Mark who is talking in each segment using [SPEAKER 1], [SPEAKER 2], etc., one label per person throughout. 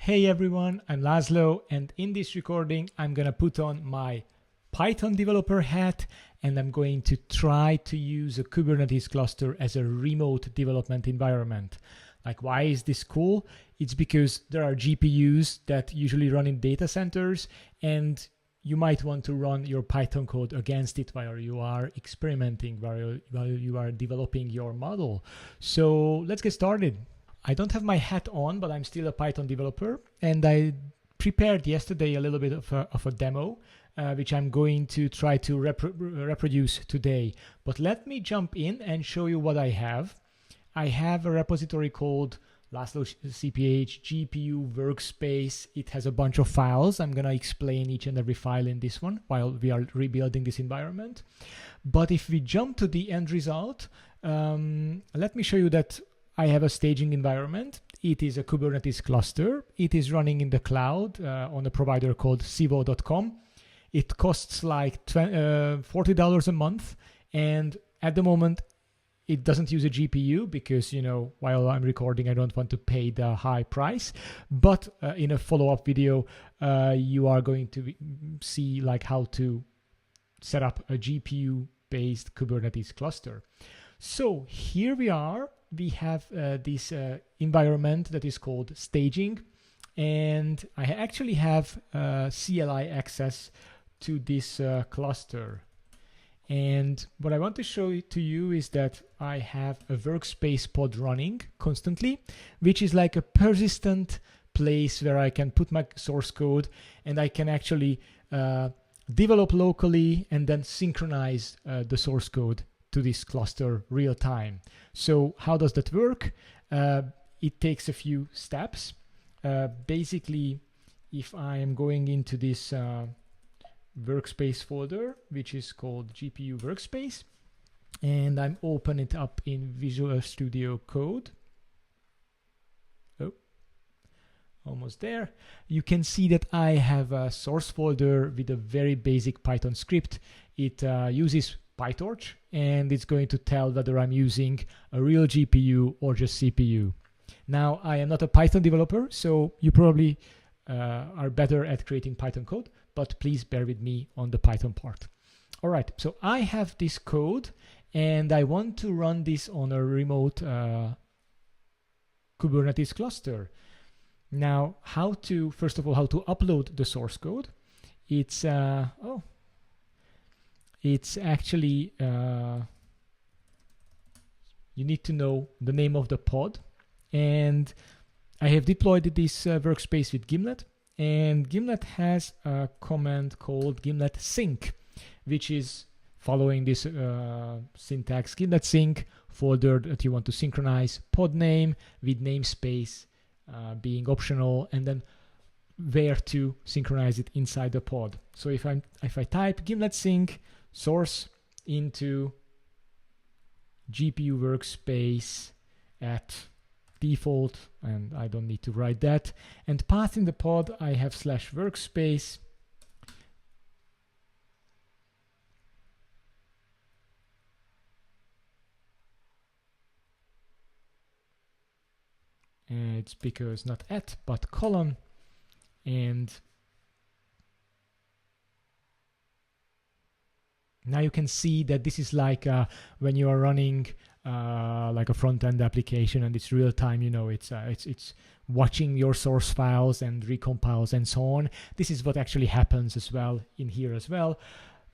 [SPEAKER 1] Hey everyone, I'm Laszlo, and in this recording I'm gonna put on my Python developer hat and I'm going to try to use a Kubernetes cluster as a remote development environment. Like, why is this cool? It's because there are GPUs that usually run in data centers, and you might want to run your Python code against it while you are experimenting, while you are developing your model. So let's get started. I don't have my hat on, but I'm still a Python developer, and I prepared yesterday a little bit of a demo, which I'm going to try to reproduce today. But let me jump in and show you what I have. I have a repository called Laszlo CPH GPU Workspace. It has a bunch of files. I'm going to explain each and every file in this one while we are rebuilding this environment. But if we jump to the end result, let me show you that I have a staging environment. It is a Kubernetes cluster. It is running in the cloud on a provider called sivo.com. It costs like $40 a month. And at the moment, it doesn't use a GPU because, you know, while I'm recording, I don't want to pay the high price. But in a follow-up video, you are going to see like how to set up a GPU-based Kubernetes cluster. So here we are. We have this environment that is called staging, and I actually have CLI access to this cluster. And what I want to show to you is that I have a workspace pod running constantly, which is like a persistent place where I can put my source code and I can actually develop locally and then synchronize the source code to this cluster real time. So how does that work? It takes a few steps. Basically, if I am going into this workspace folder, which is called GPU Workspace, and I'm open it up in Visual Studio Code. Oh, almost there. You can see that I have a source folder with a very basic Python script. It uses PyTorch, and it's going to tell whether I'm using a real GPU or just CPU. Now, I am not a Python developer, so you probably are better at creating Python code, but please bear with me on the Python part. All right, so I have this code, and I want to run this on a remote Kubernetes cluster. Now, first of all, how to upload the source code. It's actually, you need to know the name of the pod. And I have deployed this workspace with Gimlet. And Gimlet has a command called gimlet sync, which is following this syntax. Gimlet sync folder that you want to synchronize, pod name with namespace being optional, and then where to synchronize it inside the pod. So if I type gimlet sync source into GPU workspace at default, and I don't need to write that, and path in the pod I have /workspace, and it's because not at but colon, and now you can see that this is like when you are running like a front-end application and it's real time, you know, it's watching your source files and recompiles and so on. This is what actually happens as well in here as well.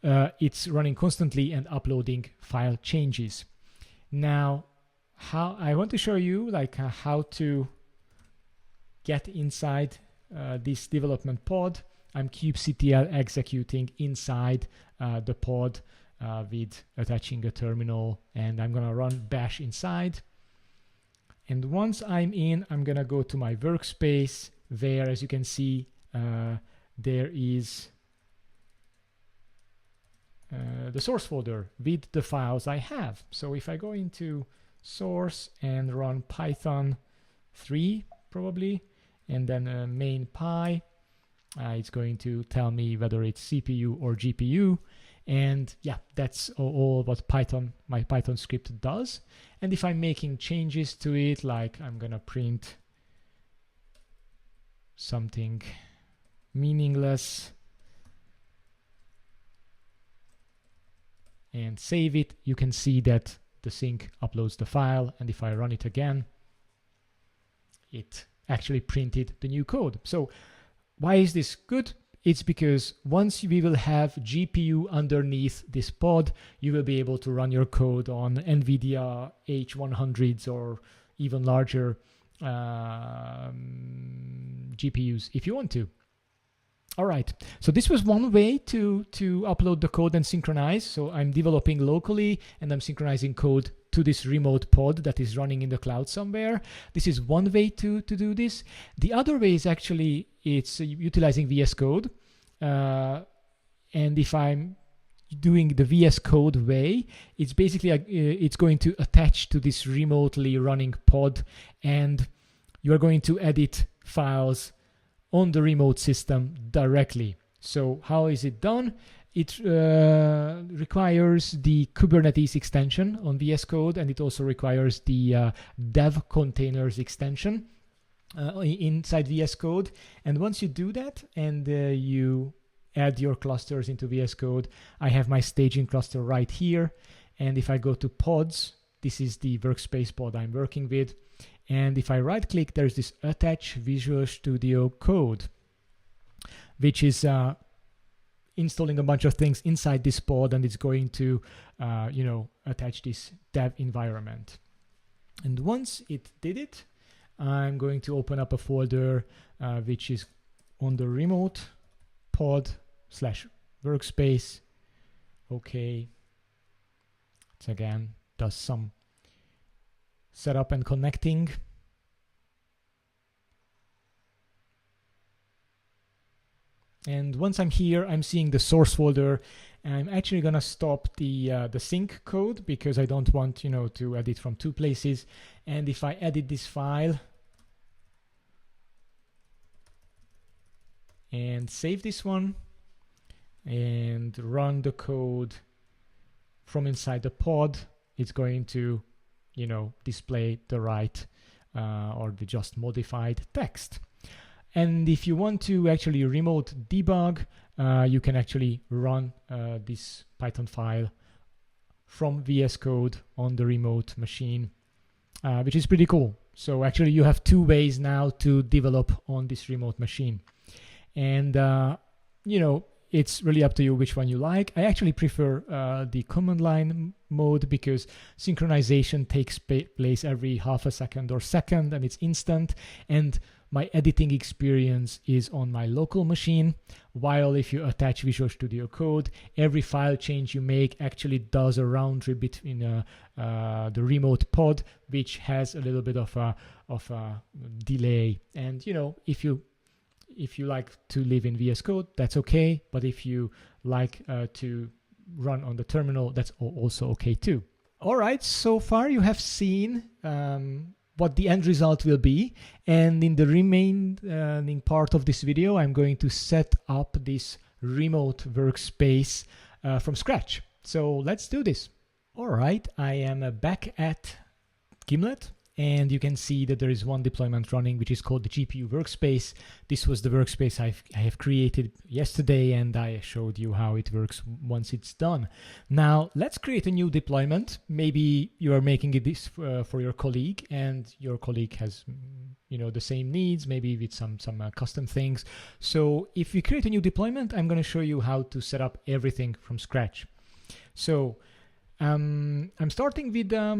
[SPEAKER 1] It's running constantly and uploading file changes. Now, I want to show you like how to get inside this development pod. I'm kubectl executing inside the pod with attaching a terminal, and I'm gonna run bash inside. And once I'm in, I'm gonna go to my workspace where, as you can see, there is the source folder with the files I have. So if I go into source and run Python 3 probably, and then main py, it's going to tell me whether it's CPU or GPU. And yeah, that's all what my Python script does. And if I'm making changes to it, like I'm gonna print something meaningless and save it, you can see that the sync uploads the file, and if I run it again, it actually printed the new code. So why is this good? It's because once we will have GPU underneath this pod, you will be able to run your code on NVIDIA H100s or even larger GPUs if you want to. All right, so this was one way to upload the code and synchronize. So I'm developing locally and I'm synchronizing code to this remote pod that is running in the cloud somewhere. This is one way to do this. The other way is actually it's utilizing VSCode. And if I'm doing the VSCode way, it's basically it's going to attach to this remotely running pod, and you are going to edit files on the remote system directly. So how is it done? It requires the Kubernetes extension on VS Code, and it also requires the dev containers extension inside VS Code. And once you do that and you add your clusters into VS Code, I have my staging cluster right here. And if I go to pods, this is the workspace pod I'm working with. And if I right click, there's this attach Visual Studio Code, which is installing a bunch of things inside this pod, and it's going to attach this dev environment. And once it did it, I'm going to open up a folder which is on the remote pod / workspace. Okay, it again does some setup and connecting. And once I'm here, I'm seeing the source folder, and I'm actually gonna stop the sync code because I don't want to edit from two places. And if I edit this file and save this one and run the code from inside the pod, it's going to display the right or the just modified text. And if you want to actually remote debug, you can actually run this Python file from VS Code on the remote machine, which is pretty cool. So actually you have two ways now to develop on this remote machine. And it's really up to you which one you like. I actually prefer the command line mode because synchronization takes place every half a second or second, and it's instant. And my editing experience is on my local machine, while if you attach Visual Studio Code, every file change you make actually does a round trip between the remote pod, which has a little bit of a delay. And if you like to live in VS Code, that's okay. But if you like to run on the terminal, that's also okay too. All right, so far you have seen what the end result will be. And in the remaining part of this video, I'm going to set up this remote workspace from scratch. So let's do this. All right, I am back at Gimlet. And you can see that there is one deployment running, which is called the GPU workspace. This was the workspace I have created yesterday, and I showed you how it works once it's done. Now, let's create a new deployment. Maybe you are making this for your colleague, and your colleague has the same needs, maybe with some custom things. So if we create a new deployment, I'm going to show you how to set up everything from scratch. So I'm starting with a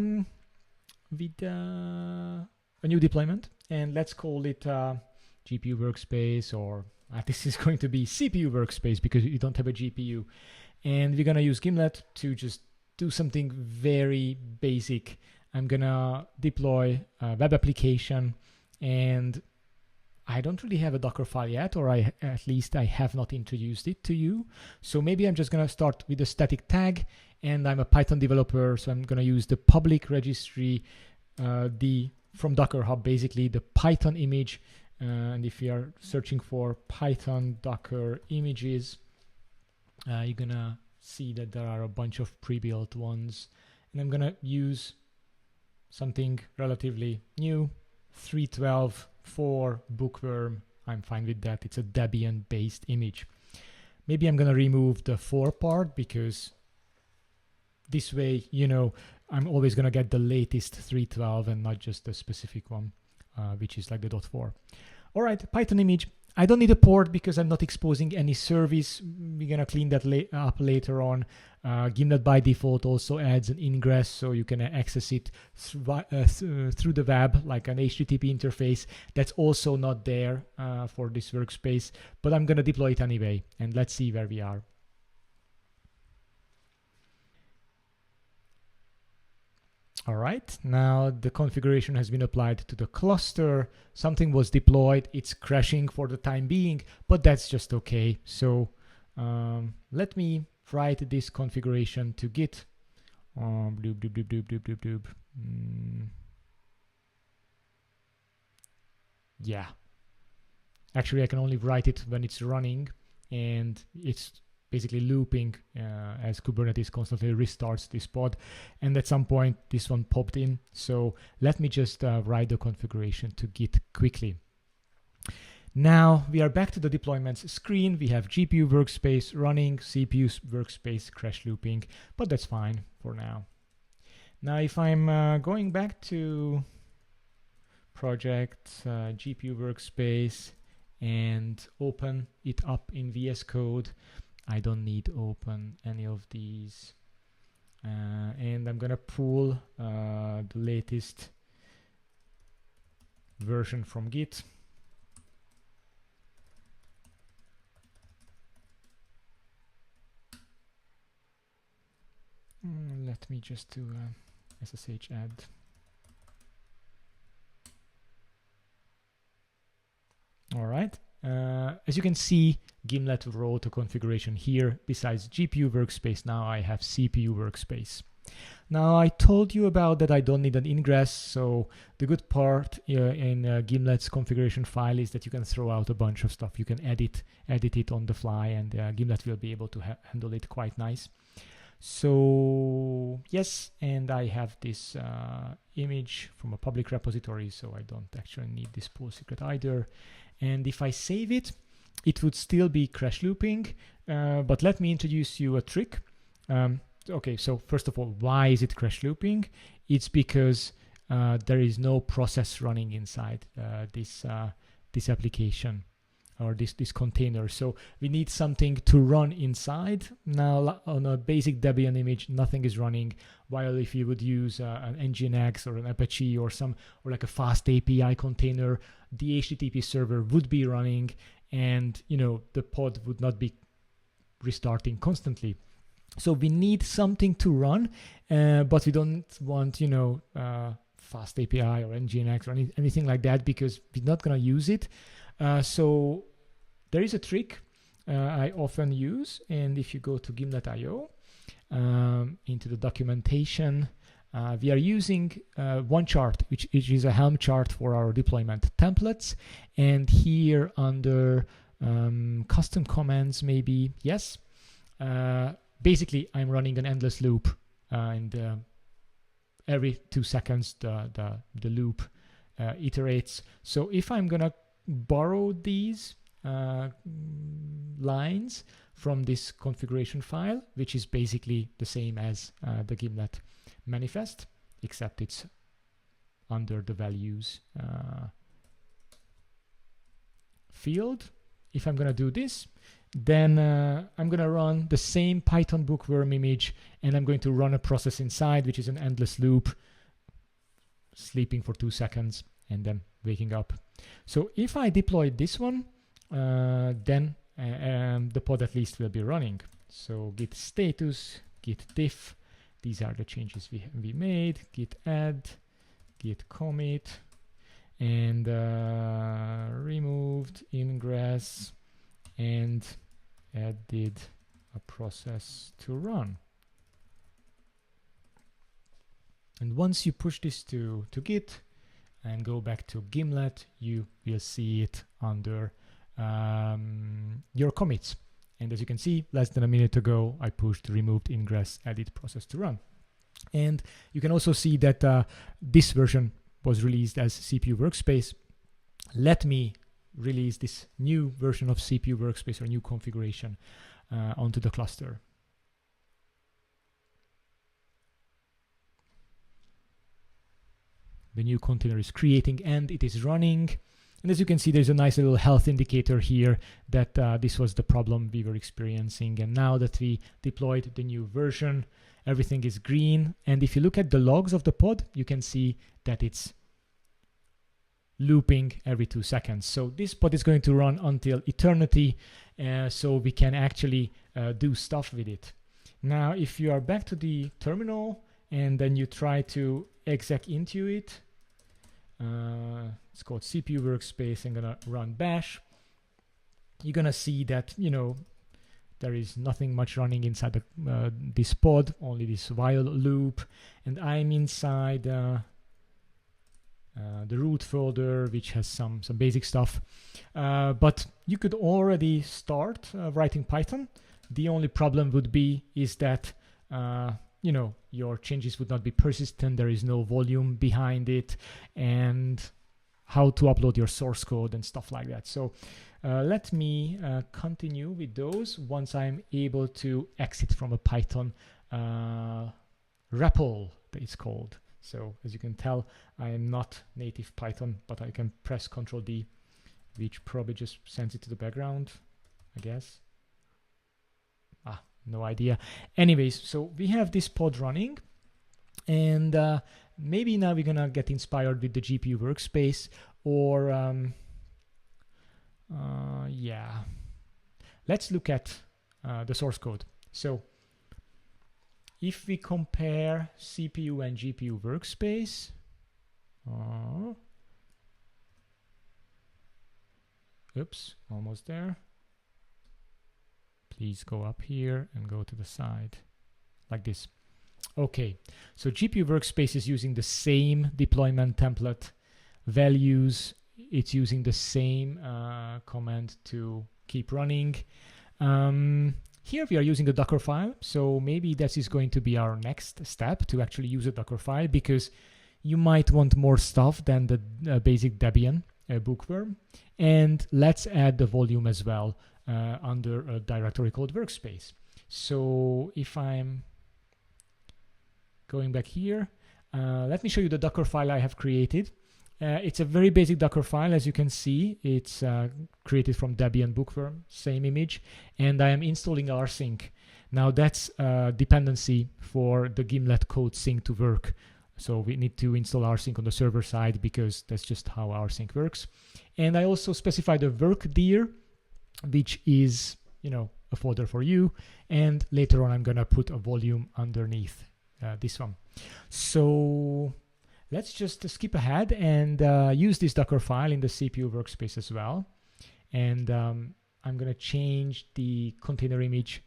[SPEAKER 1] new deployment, and let's call it GPU workspace, or this is going to be CPU workspace because you don't have a GPU. And we're gonna use Gimlet to just do something very basic. I'm gonna deploy a web application, and I don't really have a Dockerfile yet, or at least I have not introduced it to you. So maybe I'm just gonna start with a static tag, and I'm a Python developer, so I'm gonna use the public registry, from Docker Hub, basically the Python image. And if you are searching for Python Docker images, you're gonna see that there are a bunch of pre-built ones. And I'm gonna use something relatively new, 3.12 for Bookworm I'm fine with that. It's a Debian based image. Maybe I'm gonna remove the 4 part, because this way, you know, I'm always gonna get the latest 3.12 and not just the specific one, which is like the .4. All right, Python image. I don't need a port because I'm not exposing any service. We're gonna clean that up later on. Gimlet by default also adds an ingress, so you can access it through the web, like an HTTP interface. That's also not there for this workspace, but I'm gonna deploy it anyway, and let's see where we are. All right, now the configuration has been applied to the cluster. Something was deployed. It's crashing for the time being, but that's just okay. So let me write this configuration to Git. Yeah. Actually, I can only write it when it's running, and it's basically looping as Kubernetes constantly restarts this pod, and at some point this one popped in. So let me just write the configuration to Git quickly. Now we are back to the deployments screen. We have GPU workspace running, CPU workspace crash looping, but that's fine for now. Now if I'm going back to project GPU workspace and open it up in VS Code, I don't need to open any of these. And I'm gonna pull the latest version from Git. Let me just do a SSH add. All right. As you can see, Gimlet wrote a configuration here. Besides GPU workspace, now I have CPU workspace. Now I told you about that I don't need an ingress, so the good part in Gimlet's configuration file is that you can throw out a bunch of stuff. You can edit it on the fly, and Gimlet will be able to handle it quite nice. So yes, and I have this image from a public repository, so I don't actually need this pull secret either. And if I save it, it would still be crash looping, but let me introduce you a trick. Okay, so first of all, why is it crash looping? It's because there is no process running inside this application or this container. So we need something to run inside. Now on a basic Debian image, nothing is running, while if you would use an Nginx or an Apache or like a fast API container, the HTTP server would be running, and you know the pod would not be restarting constantly. So we need something to run, but we don't want, you know, fast API or Nginx or anything like that, because we're not going to use it. So there is a trick I often use, and if you go to Gimlet.io into the documentation, we are using one chart, which is a Helm chart for our deployment templates. And here under custom commands, maybe, yes, basically I'm running an endless loop, and every 2 seconds the loop iterates. So if I'm gonna borrow these lines from this configuration file, which is basically the same as the Gimlet manifest, except it's under the values field. If I'm gonna do this, then I'm gonna run the same Python bookworm image, and I'm going to run a process inside, which is an endless loop, sleeping for 2 seconds and then waking up. So if I deploy this one, then the pod at least will be running. So git status, git diff, these are the changes we made, git add, git commit, and removed ingress and added a process to run. And once you push this to Git and go back to Gimlet, you will see it under your commits. And as you can see, less than a minute ago, I pushed removed ingress added process to run. And you can also see that this version was released as CPU Workspace. Let me release this new version of CPU Workspace or new configuration onto the cluster. The new container is creating and it is running. And as you can see, there's a nice little health indicator here that this was the problem we were experiencing. And now that we deployed the new version, everything is green. And if you look at the logs of the pod, you can see that it's looping every 2 seconds. So this pod is going to run until eternity, so we can actually do stuff with it. Now, if you are back to the terminal and then you try to exec into it, it's called CPU Workspace. I'm gonna run bash. You're gonna see that, you know, there is nothing much running inside this pod, only this while loop, and I'm inside the root folder, which has some basic stuff. But you could already start writing Python. The only problem would be is that you know, your changes would not be persistent. There is no volume behind it, and how to upload your source code and stuff like that. So let me continue with those once I'm able to exit from a Python REPL, that it's called. So as you can tell, I am not native Python, but I can press Ctrl D, which probably just sends it to the background, I guess. No idea. Anyways, so we have this pod running, and maybe now we're gonna get inspired with the GPU Workspace, or yeah, let's look at the source code. So if we compare CPU and GPU Workspace, oops, almost there. Please go up here and go to the side like this. Okay, so GPU Workspace is using the same deployment template values. It's using the same command to keep running. Here we are using the Dockerfile, so maybe that is going to be our next step, to actually use a Dockerfile, because you might want more stuff than the basic Debian bookworm. And let's add the volume as well under a directory called Workspace. So if I'm going back here, let me show you the Docker file I have created. It's a very basic Docker file. As you can see, it's created from Debian bookworm, same image, and I am installing rsync. Now that's a dependency for the Gimlet code sync to work. So we need to install rsync on the server side, because that's just how rsync works. And I also specified a workdir, which is, you know, a folder for you. And later on, I'm gonna put a volume underneath this one. So let's just skip ahead and use this Docker file in the CPU Workspace as well. And I'm gonna change the container image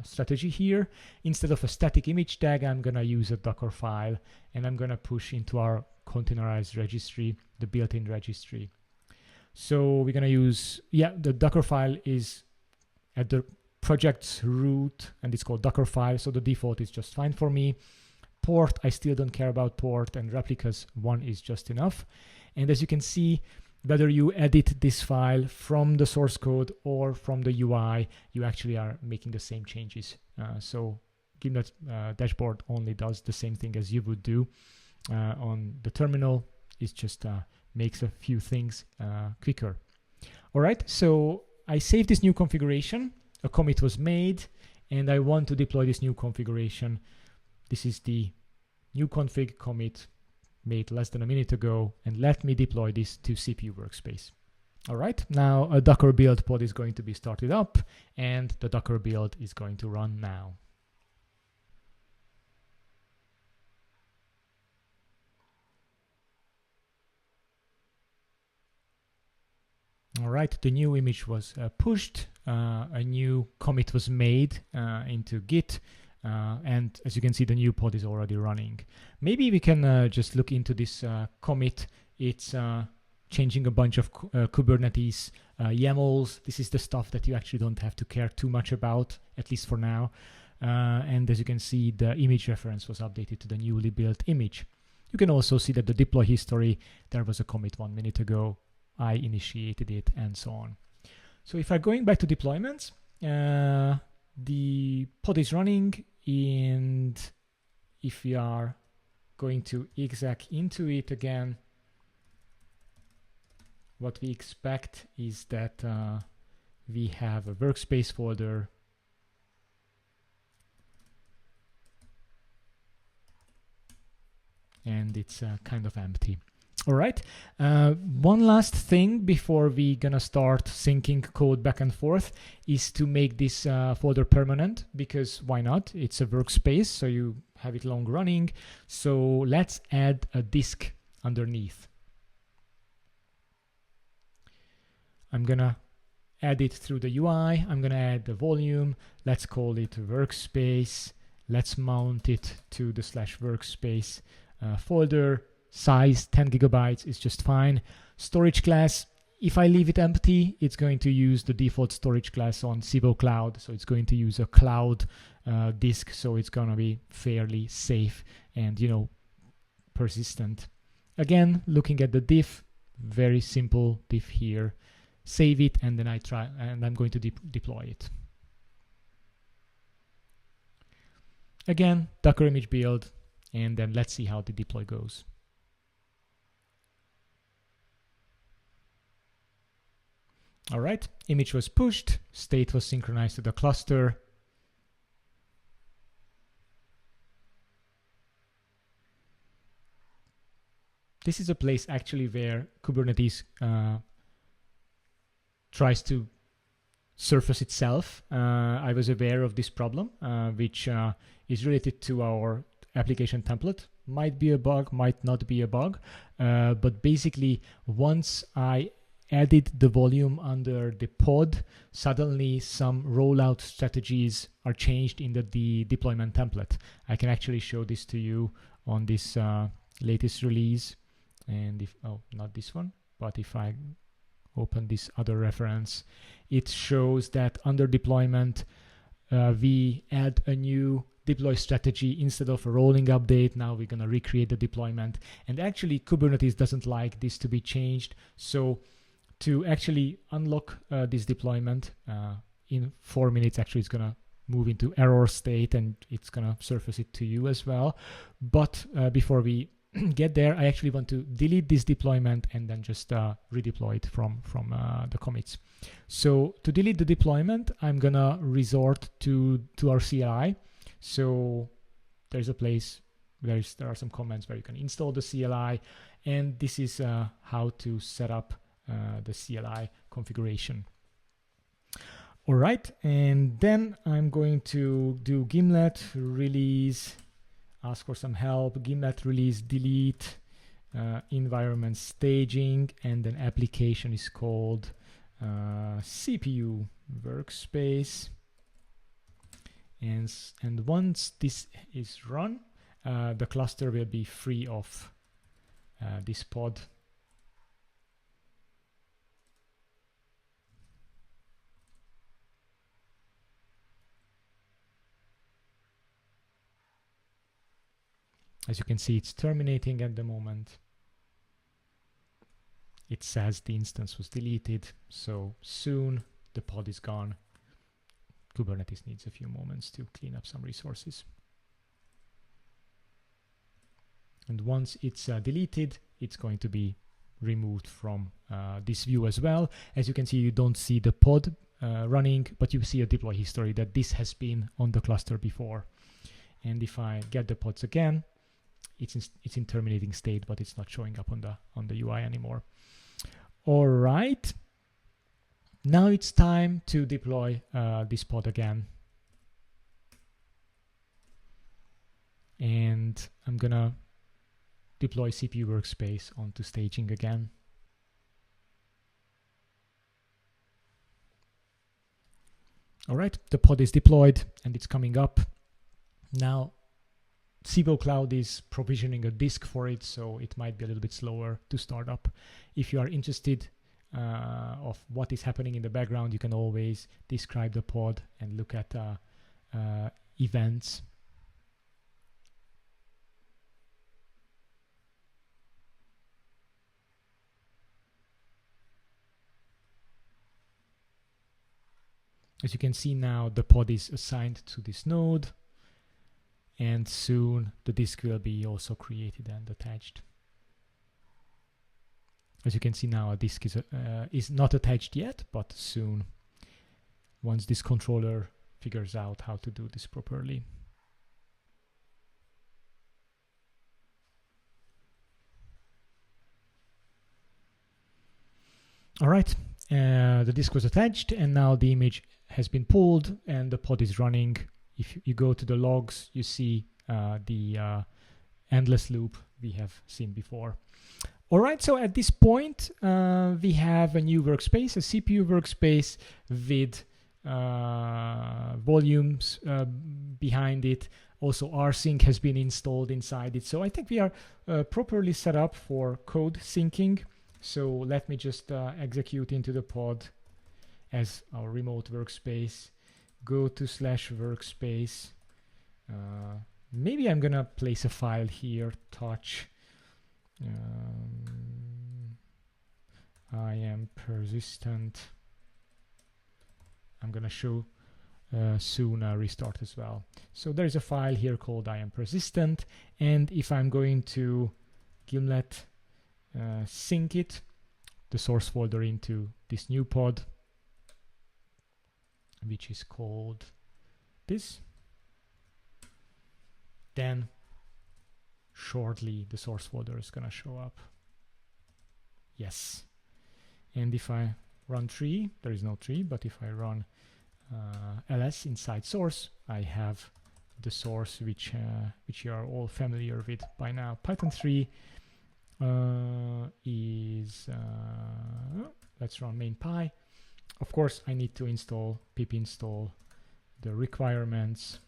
[SPEAKER 1] strategy here. Instead of a static image tag, I'm gonna use a Docker file, and I'm gonna push into our containerized registry, the built-in registry. So we're gonna use, the Docker file is at the project's root, and it's called Dockerfile, so the default is just fine for me. Port, I still don't care about port, and replicas 1 is just enough. And as you can see, whether you edit this file from the source code or from the UI, you actually are making the same changes. So Gimlet dashboard only does the same thing as you would do on the terminal. It just makes a few things quicker. All right, so I saved this new configuration. A commit was made, and I want to deploy this new configuration. This is the new config commit made less than a minute ago, and let me deploy this to CPU Workspace. All right, now a Docker build pod is going to be started up, and the Docker build is going to run now. All right, the new image was pushed, a new commit was made into Git, and as you can see, the new pod is already running. Maybe we can just look into this commit. It's changing a bunch of Kubernetes YAMLs. This is the stuff that you actually don't have to care too much about, at least for now. And as you can see, the image reference was updated to the newly built image. You can also see that the deploy history, there was a commit 1 minute ago. I initiated it, and so on. So if I'm going back to deployments, the pod is running, and if we are going to exec into it again, what we expect is that we have a workspace folder and it's kind of empty. All right, one last thing before we gonna start syncing code back and forth is to make this folder permanent, because why not? It's a workspace, so you have it long running. So let's add a disk underneath. I'm gonna add it through the UI. I'm gonna add the volume. Let's call it workspace. Let's mount it to the /workspace folder. Size 10 gigabytes is just fine. Storage class, if I leave it empty, it's going to use the default storage class on Civo Cloud. So it's going to use a cloud disk. So it's going to be fairly safe and, you know, persistent. Again, looking at the diff, very simple diff here. Save it, and then I'm going to deploy it. Again, Docker image build, and then let's see how the deploy goes. All right, image was pushed, state was synchronized to the cluster. This is a place actually where Kubernetes tries to surface itself. I was aware of this problem, which is related to our application template. Might be a bug, might not be a bug, but basically once I added the volume under the pod, suddenly some rollout strategies are changed in the deployment template. I can actually show this to you on this latest release. And if, oh, not this one, but if I open this other reference, it shows that under deployment, we add a new deploy strategy instead of a rolling update. Now we're going to recreate the deployment. And actually, Kubernetes doesn't like this to be changed. So to actually unlock this deployment in 4 minutes, actually it's going to move into error state and it's going to surface it to you as well. But before we get there, I actually want to delete this deployment and then just redeploy it from the commits. So to delete the deployment, I'm going to resort to our CLI. So there's a place, there are some comments where you can install the CLI, and this is how to set up the CLI configuration. All right, and then I'm going to do gimlet release, ask for some help, gimlet release delete, environment staging, and then application is called CPU workspace. And once this is run, the cluster will be free of this pod. As you can see, it's terminating at the moment. It says the instance was deleted, so soon the pod is gone. Kubernetes needs a few moments to clean up some resources. And once it's deleted, it's going to be removed from this view as well. As you can see, you don't see the pod running, but you see a deploy history that this has been on the cluster before. And if I get the pods again, it's in terminating state, but it's not showing up on the UI anymore. All right. Now it's time to deploy this pod again. And I'm gonna deploy CPU workspace onto staging again. All right, the pod is deployed and it's coming up. Now, Civo Cloud is provisioning a disk for it, so it might be a little bit slower to start up. If you are interested of what is happening in the background, you can always describe the pod and look at events. As you can see now, the pod is assigned to this node, and soon the disk will be also created and attached. As you can see now, a disk is not attached yet, but soon, once this controller figures out how to do this properly. All right, the disk was attached, and now the image has been pulled and the pod is running. If you go to the logs, you see the endless loop we have seen before. All right, so at this point, we have a new workspace, a CPU workspace with volumes behind it. Also, rsync has been installed inside it. So I think we are properly set up for code syncing. So let me just execute into the pod as our remote workspace. Go to /workspace. Maybe I'm gonna place a file here, touch. I am persistent. I'm gonna show soon a restart as well. So there's a file here called I am persistent, and if I'm going to Gimlet sync it, the source folder, into this new pod, which is called this, then shortly the source folder is gonna show up. Yes. And if I run tree, there is no tree, but if I run ls inside source, I have the source which you are all familiar with by now. Python 3 is let's run main py. Of course, I need to install pip install the requirements.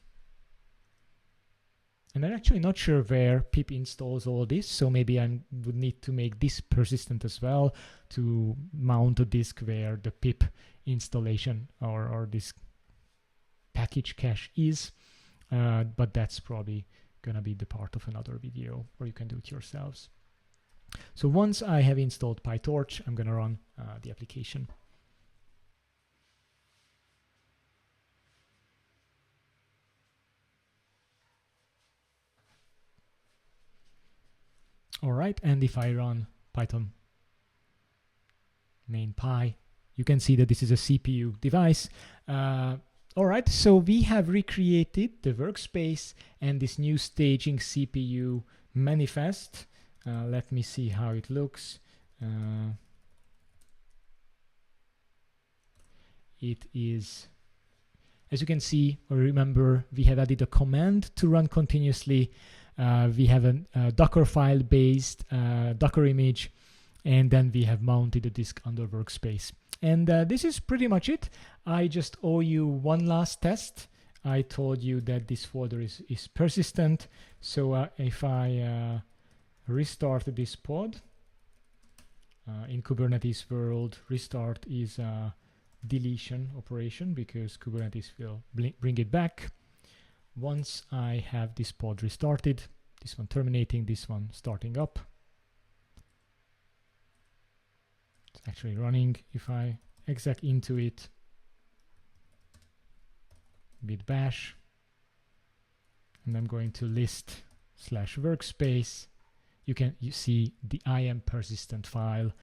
[SPEAKER 1] And I'm actually not sure where pip installs all this, so maybe I would need to make this persistent as well to mount a disk where the pip installation or this package cache is. But that's probably gonna be the part of another video where you can do it yourselves. So once I have installed PyTorch, I'm gonna run the application. All right, and if I run Python main py, you can see that this is a CPU device. All right, so we have recreated the workspace and this new staging CPU manifest. Let me see how it looks. It is, as you can see, or remember, we have added a command to run continuously. We have a Dockerfile based Docker image, and then we have mounted a disk under workspace. And this is pretty much it. I just owe you one last test. I told you that this folder is persistent. So if I restart this pod, in Kubernetes world, restart is a deletion operation because Kubernetes will bring it back. Once I have this pod restarted, this one terminating, this one starting up, it's actually running. If I exec into it with bash, and I'm going to list /workspace, you see the I am persistent file